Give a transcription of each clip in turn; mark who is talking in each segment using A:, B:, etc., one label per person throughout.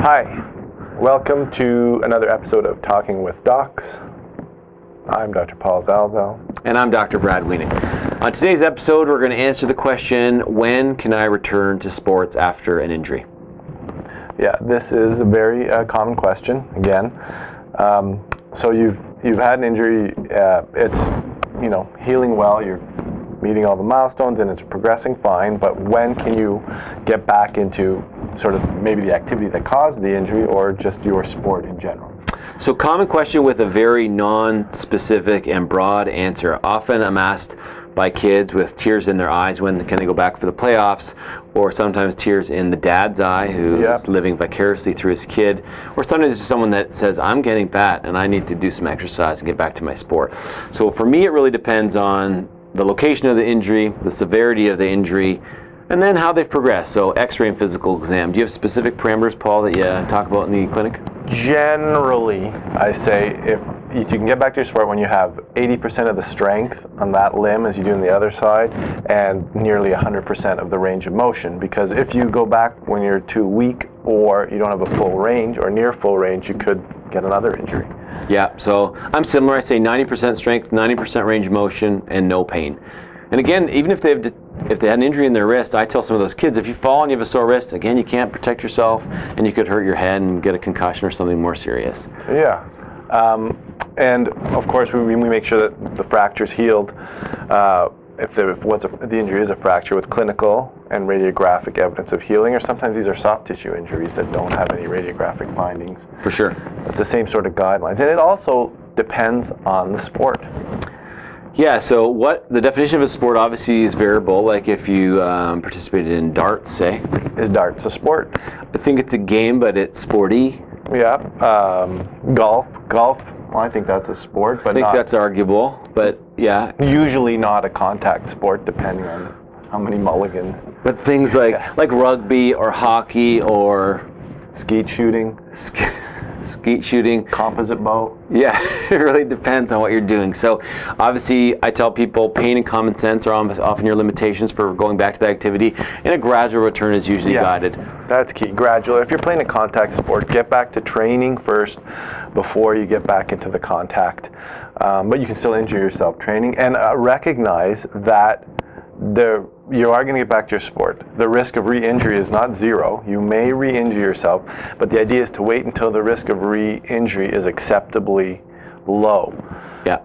A: Hi, welcome to another episode of Talking with Docs. I'm Dr. Paul Zalzal.
B: And I'm Dr. Brad Wiening. On today's episode, we're going to answer the question, when can I return to sports after an injury?
A: Yeah, this is a very common question, again. So you've had an injury, it's healing well, you're meeting all the milestones and it's progressing fine, but when can you get back into sort of maybe the activity that caused the injury or just your sport in general?
B: So common question with a very non-specific and broad answer. Often I'm asked by kids with tears in their eyes, when can they go back for the playoffs, or sometimes tears in the dad's eye who's living vicariously through his kid, or sometimes it's someone that says, I'm getting fat and I need to do some exercise and get back to my sport. So for me, it really depends on the location of the injury, the severity of the injury, and then how they've progressed. So x-ray and physical exam. Do you have specific parameters, Paul, that you talk about in the clinic?
A: Generally, I say if you can get back to your sport when you have 80% of the strength on that limb as you do on the other side, and nearly 100% of the range of motion. Because if you go back when you're too weak or you don't have a full range or near full range, you could get another injury.
B: Yeah, so I'm similar. I say 90% strength, 90% range of motion, and no pain. And again, even if they had an injury in their wrist, I tell some of those kids, if you fall and you have a sore wrist, again, you can't protect yourself, and you could hurt your head and get a concussion or something more serious.
A: Yeah, and of course we make sure that the fracture's healed. If the injury is a fracture, with clinical and radiographic evidence of healing, or sometimes these are soft tissue injuries that don't have any radiographic findings.
B: For sure.
A: It's the same sort of guidelines, and it also depends on the sport.
B: Yeah, so what the definition of a sport obviously is variable. Like if you participated in darts, say.
A: Is darts a sport?
B: I think it's a game, but it's sporty.
A: Yeah. Golf. Well, I think that's a sport, but
B: I think that's arguable, but yeah.
A: Usually not a contact sport, depending on how many mulligans.
B: But things like rugby or hockey or
A: skeet shooting.
B: Skeet shooting,
A: composite bow.
B: Yeah, it really depends on what you're doing. So obviously I tell people pain and common sense are often your limitations for going back to the activity, and a gradual return is usually guided.
A: That's key, gradual. If you're playing a contact sport, get back to training first before you get back into the contact. But you can still injure yourself training, and recognize that you are going to get back to your sport. The risk of re-injury is not zero. You may re-injure yourself, but the idea is to wait until the risk of re-injury is acceptably low.
B: Yeah.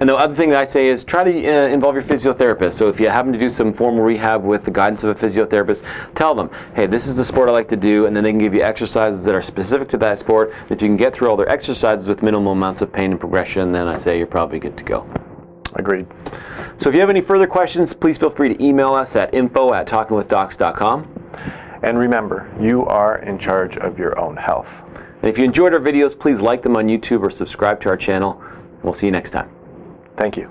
B: And the other thing that I say is try to involve your physiotherapist. So if you happen to do some formal rehab with the guidance of a physiotherapist, tell them, hey, this is the sport I like to do, and then they can give you exercises that are specific to that sport. If you can get through all their exercises with minimal amounts of pain and progression, then I say you're probably good to go.
A: Agreed.
B: So if you have any further questions, please feel free to email us at info@talkingwithdocs.com.
A: And remember, you are in charge of your own health.
B: And if you enjoyed our videos, please like them on YouTube or subscribe to our channel. We'll see you next time.
A: Thank you.